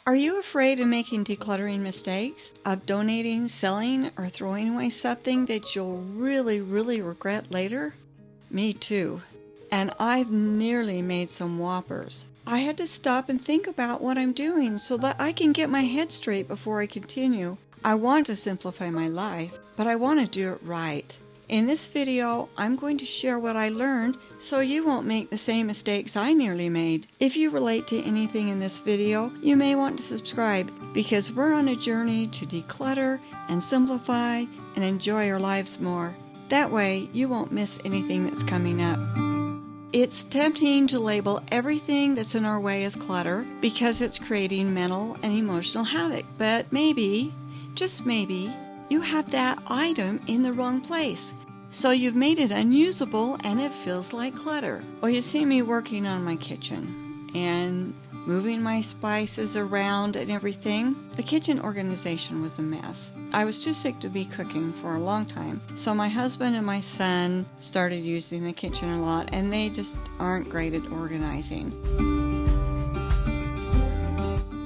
Are you afraid of making decluttering mistakes? Of donating, selling, or throwing away something that you'll really regret later? Me too. And I've nearly made some whoppers. I had to stop and think about what I'm doing so that I can get my head straight before I continue. I want to simplify my life, but I want to do it right. In this video, I'm going to share what I learned so you won't make the same mistakes I nearly made. If you relate to anything in this video, you may want to subscribe because we're on a journey to declutter and simplify and enjoy our lives more. That way, you won't miss anything that's coming up. It's tempting to label everything that's in our way as clutter because it's creating mental and emotional havoc, but maybe, just maybe, you have that item in the wrong place. So you've made it unusable and it feels like clutter. Well, you see me working on my kitchen and moving my spices around and everything. The kitchen organization was a mess. I was too sick to be cooking for a long time. So my husband and my son started using the kitchen a lot, and they just aren't great at organizing.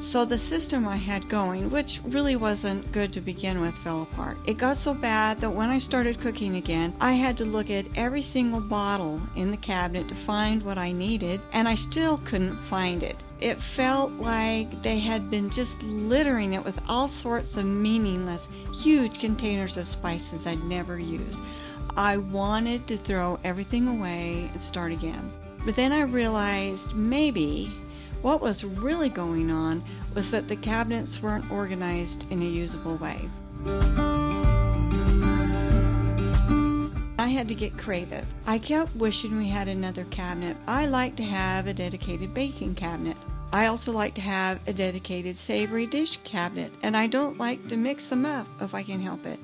So the system I had going, which really wasn't good to begin with, fell apart. It got so bad that when I started cooking again, I had to look at every single bottle in the cabinet to find what I needed, and I still couldn't find it. It felt like they had been just littering it with all sorts of meaningless, huge containers of spices I'd never use. I wanted to throw everything away and start again. But then I realized maybe what was really going on was that the cabinets weren't organized in a usable way. I had to get creative. I kept wishing we had another cabinet. I like to have a dedicated baking cabinet. I also like to have a dedicated savory dish cabinet, and I don't like to mix them up if I can help it.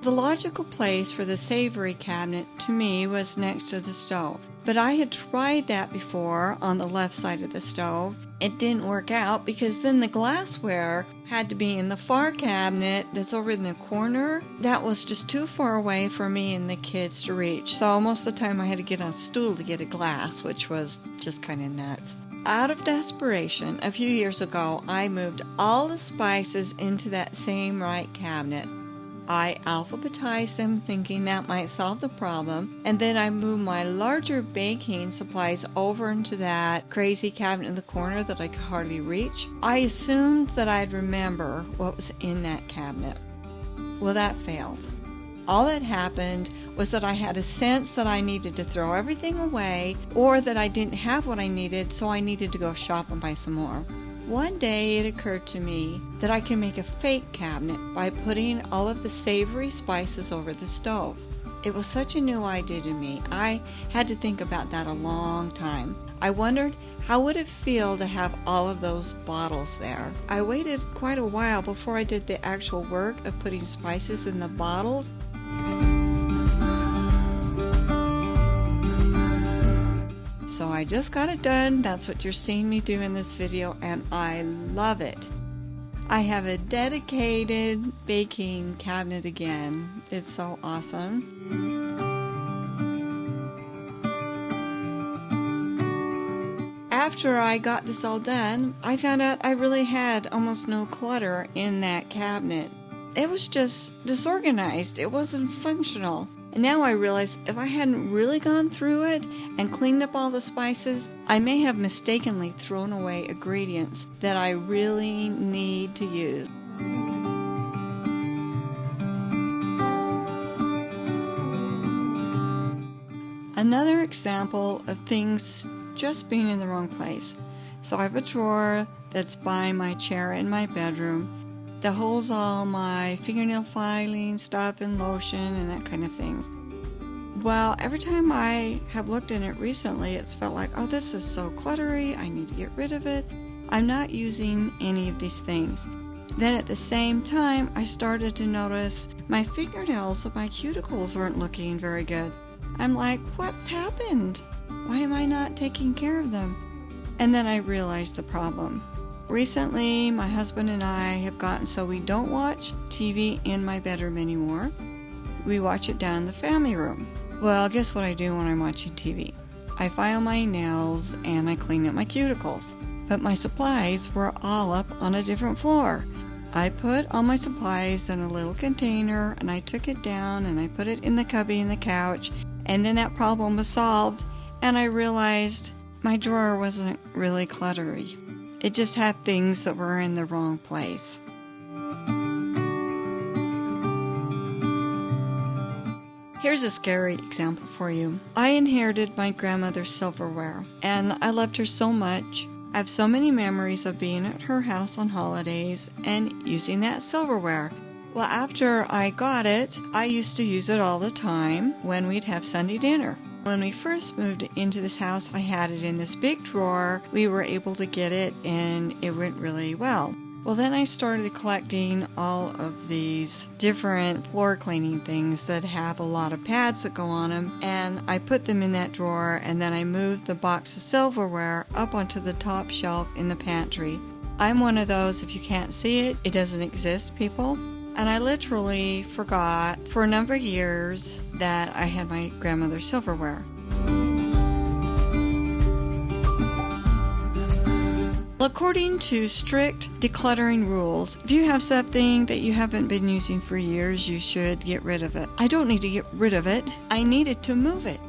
The logical place for the savory cabinet to me was next to the stove. But I had tried that before on the left side of the stove. It didn't work out because then the glassware had to be in the far cabinet that's over in the corner. That was just too far away for me and the kids to reach. So most of the time I had to get on a stool to get a glass, which was just kind of nuts. Out of desperation, a few years ago, I moved all the spices into that same right cabinet. I alphabetized them thinking that might solve the problem, and then I moved my larger baking supplies over into that crazy cabinet in the corner that I could hardly reach. I assumed that I'd remember what was in that cabinet. Well, that failed. All that happened was that I had a sense that I needed to throw everything away, or that I didn't have what I needed, so I needed to go shop and buy some more. One day it occurred to me that I can make a fake cabinet by putting all of the savory spices over the stove. It was such a new idea to me. I had to think about that a long time. I wondered how would it feel to have all of those bottles there. I waited quite a while before I did the actual work of putting spices in the bottles. So I just got it done. That's what you're seeing me do in this video, and I love it. I have a dedicated baking cabinet again. It's so awesome. After I got this all done, I found out I really had almost no clutter in that cabinet. It was just disorganized. It wasn't functional. And now I realize if I hadn't really gone through it and cleaned up all the spices, I may have mistakenly thrown away ingredients that I really need to use. Another example of things just being in the wrong place. So I have a drawer that's by my chair in my bedroom that holds all my fingernail filing stuff and lotion and that kind of things. Well, every time I have looked in it recently, it's felt like, oh, this is so cluttery, I need to get rid of it. I'm not using any of these things. Then at the same time, I started to notice my fingernails and my cuticles weren't looking very good. I'm like, what's happened? Why am I not taking care of them? And then I realized the problem. Recently, my husband and I have gotten so we don't watch TV in my bedroom anymore. We watch it down in the family room. Well, guess what I do when I'm watching TV? I file my nails, and I clean up my cuticles. But my supplies were all up on a different floor. I put all my supplies in a little container, and I took it down and I put it in the cubby in the couch, and then that problem was solved, and I realized my drawer wasn't really cluttery. It just had things that were in the wrong place. Here's a scary example for you. I inherited my grandmother's silverware, and I loved her so much. I have so many memories of being at her house on holidays and using that silverware. Well, after I got it, I used to use it all the time when we'd have Sunday dinner. When we first moved into this house, I had it in this big drawer. We were able to get it, and it went really well. Well, then I started collecting all of these different floor cleaning things that have a lot of pads that go on them, and I put them in that drawer, and then I moved the box of silverware up onto the top shelf in the pantry. I'm one of those, if you can't see it, it doesn't exist people. And I literally forgot for a number of years that I had my grandmother's silverware. According to strict decluttering rules, if you have something that you haven't been using for years, you should get rid of it. I don't need to get rid of it. I needed to move it.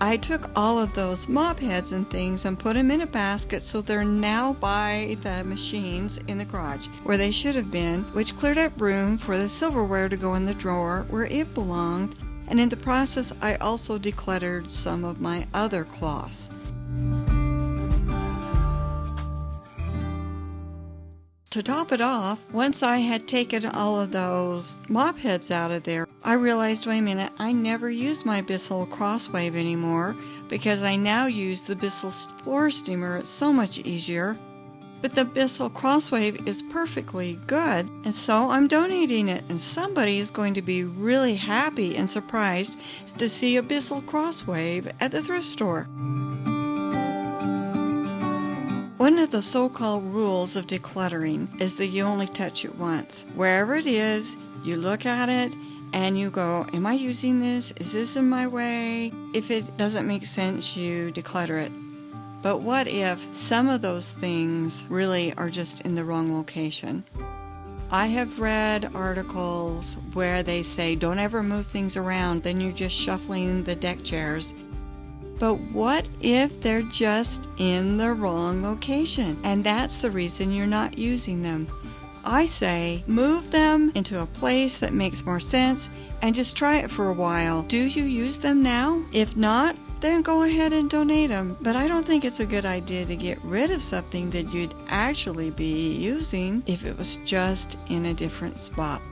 I took all of those mop heads and things and put them in a basket, so they're now by the machines in the garage where they should have been, which cleared up room for the silverware to go in the drawer where it belonged. And in the process, I also decluttered some of my other cloths. To top it off, once I had taken all of those mop heads out of there, I realized, wait a minute, I never use my Bissell Crosswave anymore because I now use the Bissell floor steamer. It's so much easier. But the Bissell Crosswave is perfectly good, and so I'm donating it, and somebody is going to be really happy and surprised to see a Bissell Crosswave at the thrift store. One of the so-called rules of decluttering is that you only touch it once. Wherever it is, you look at it and you go, am I using this? Is this in my way? If it doesn't make sense, you declutter it. But what if some of those things really are just in the wrong location? I have read articles where they say don't ever move things around, then you're just shuffling the deck chairs. But what if they're just in the wrong location, and that's the reason you're not using them? I say move them into a place that makes more sense and just try it for a while. Do you use them now? If not, then go ahead and donate them. But I don't think it's a good idea to get rid of something that you'd actually be using if it was just in a different spot.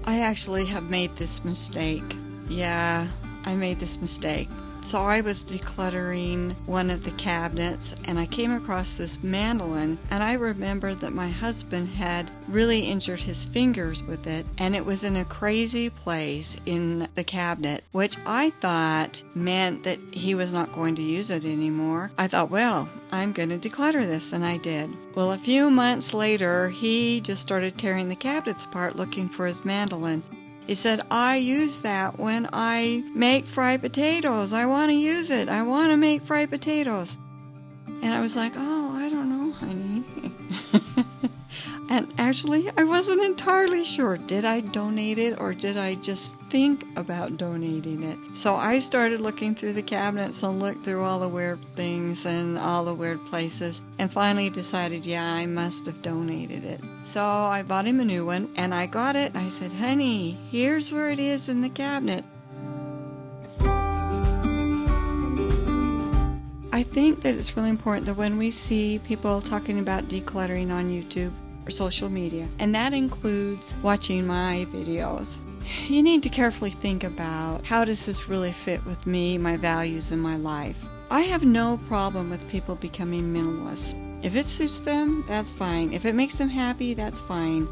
I actually have made this mistake. Yeah, I made this mistake. So I was decluttering one of the cabinets and I came across this mandolin, and I remembered that my husband had really injured his fingers with it, and it was in a crazy place in the cabinet, which I thought meant that he was not going to use it anymore. I thought, well, I'm going to declutter this, and I did. Well, a few months later, he just started tearing the cabinets apart looking for his mandolin. He said, I use that when I make fried potatoes. I want to use it. I want to make fried potatoes. And I was like, oh, I don't know, honey. And actually, I wasn't entirely sure. Did I donate it or did I just think about donating it? So I started looking through the cabinets and looked through all the weird things and all the weird places, and finally decided, yeah, I must have donated it. So I bought him a new one, and I got it, and I said, honey, here's where it is in the cabinet. I think that it's really important that when we see people talking about decluttering on YouTube or social media, and that includes watching my videos, you need to carefully think about, how does this really fit with me, my values, and my life? I have no problem with people becoming minimalists. If it suits them, that's fine. If it makes them happy, that's fine.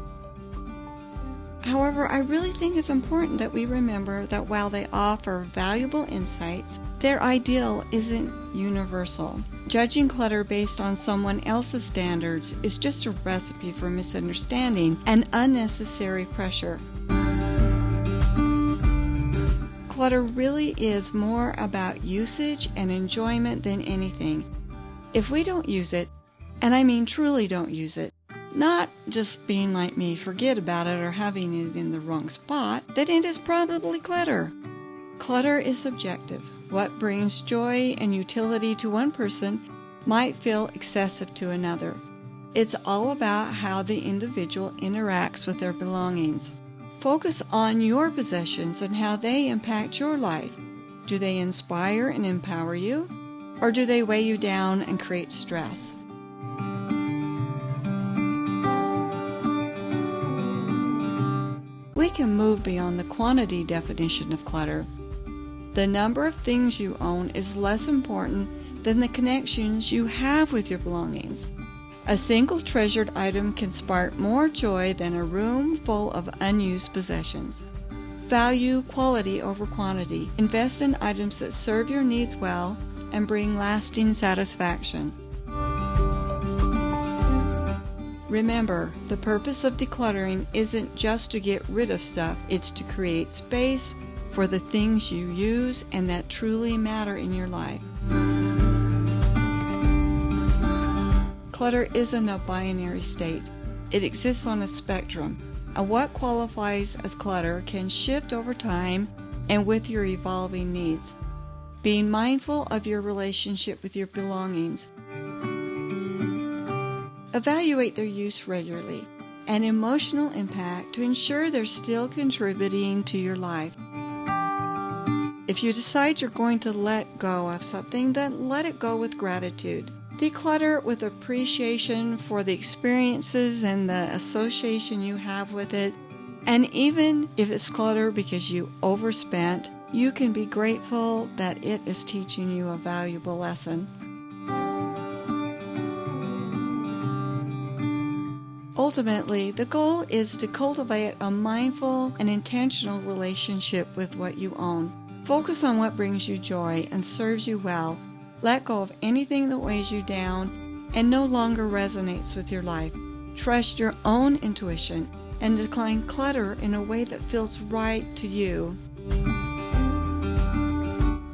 However, I really think it's important that we remember that while they offer valuable insights, their ideal isn't universal. Judging clutter based on someone else's standards is just a recipe for misunderstanding and unnecessary pressure. Clutter really is more about usage and enjoyment than anything. If we don't use it, and I mean truly don't use it, not just being like me, forget about it or having it in the wrong spot, then it is probably clutter. Clutter is subjective. What brings joy and utility to one person might feel excessive to another. It's all about how the individual interacts with their belongings. Focus on your possessions and how they impact your life. Do they inspire and empower you, or do they weigh you down and create stress? We can move beyond the quantity definition of clutter. The number of things you own is less important than the connections you have with your belongings. A single treasured item can spark more joy than a room full of unused possessions. Value quality over quantity. Invest in items that serve your needs well and bring lasting satisfaction. Remember, the purpose of decluttering isn't just to get rid of stuff, it's to create space for the things you use and that truly matter in your life. Clutter isn't a binary state. It exists on a spectrum, and what qualifies as clutter can shift over time and with your evolving needs. Being mindful of your relationship with your belongings. Evaluate their use regularly and emotional impact to ensure they're still contributing to your life. If you decide you're going to let go of something, then let it go with gratitude. Declutter with appreciation for the experiences and the association you have with it. And even if it's clutter because you overspent, you can be grateful that it is teaching you a valuable lesson. Ultimately, the goal is to cultivate a mindful and intentional relationship with what you own. Focus on what brings you joy and serves you well. Let go of anything that weighs you down and no longer resonates with your life. Trust your own intuition and decline clutter in a way that feels right to you.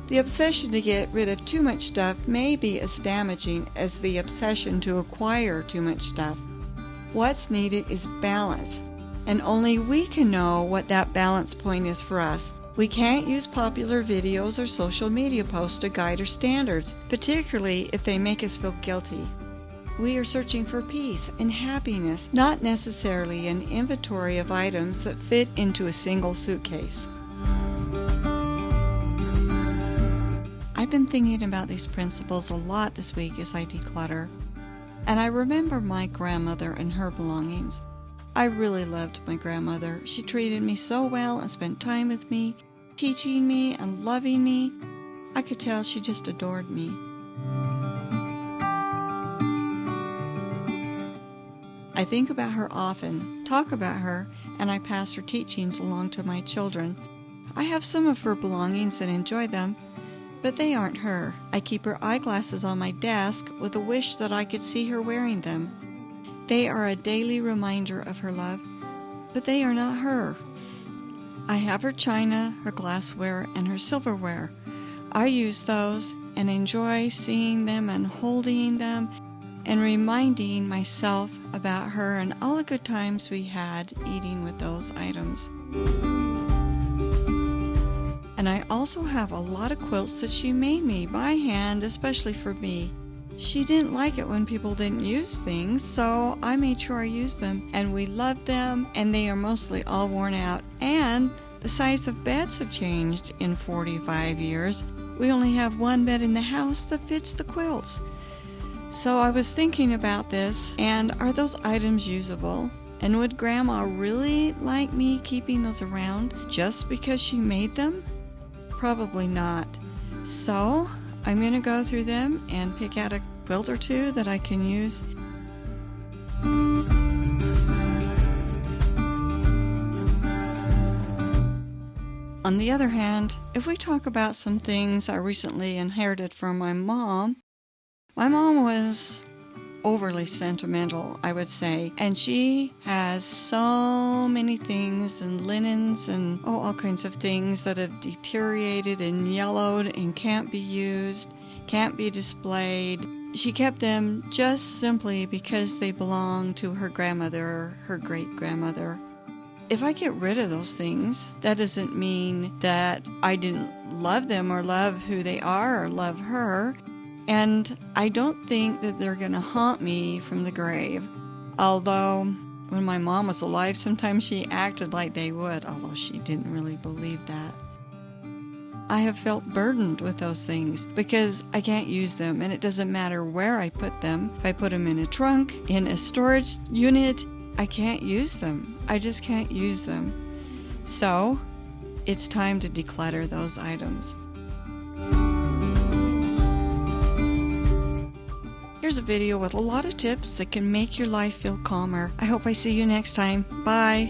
The obsession to get rid of too much stuff may be as damaging as the obsession to acquire too much stuff. What's needed is balance, and only we can know what that balance point is for us. We can't use popular videos or social media posts to guide our standards, particularly if they make us feel guilty. We are searching for peace and happiness, not necessarily an inventory of items that fit into a single suitcase. I've been thinking about these principles a lot this week as I declutter, and I remember my grandmother and her belongings. I really loved my grandmother. She treated me so well and spent time with me, teaching me and loving me. I could tell she just adored me. I think about her often, talk about her, and I pass her teachings along to my children. I have some of her belongings and enjoy them, but they aren't her. I keep her eyeglasses on my desk with a wish that I could see her wearing them. They are a daily reminder of her love, but they are not her. I have her china, her glassware, and her silverware. I use those and enjoy seeing them and holding them and reminding myself about her and all the good times we had eating with those items. And I also have a lot of quilts that she made me by hand, especially for me. She didn't like it when people didn't use things, so I made sure I used them, and we love them, and they are mostly all worn out. And the size of beds have changed in 45 years. We only have one bed in the house that fits the quilts. So I was thinking about this, and are those items usable? And would Grandma really like me keeping those around just because she made them? Probably not. So I'm going to go through them and pick out a quilt or two that I can use. On the other hand, if we talk about some things I recently inherited from my mom was overly sentimental, I would say. And she has so many things and linens and all kinds of things that have deteriorated and yellowed and can't be used, can't be displayed. She kept them just simply because they belonged to her grandmother or her great-grandmother. If I get rid of those things, that doesn't mean that I didn't love them or love who they are or love her. And I don't think that they're going to haunt me from the grave. Although, when my mom was alive, sometimes she acted like they would, although she didn't really believe that. I have felt burdened with those things because I can't use them, and it doesn't matter where I put them. If I put them in a trunk, in a storage unit, I can't use them. I just can't use them. So, it's time to declutter those items. Here's a video with a lot of tips that can make your life feel calmer. I hope I see you next time. Bye!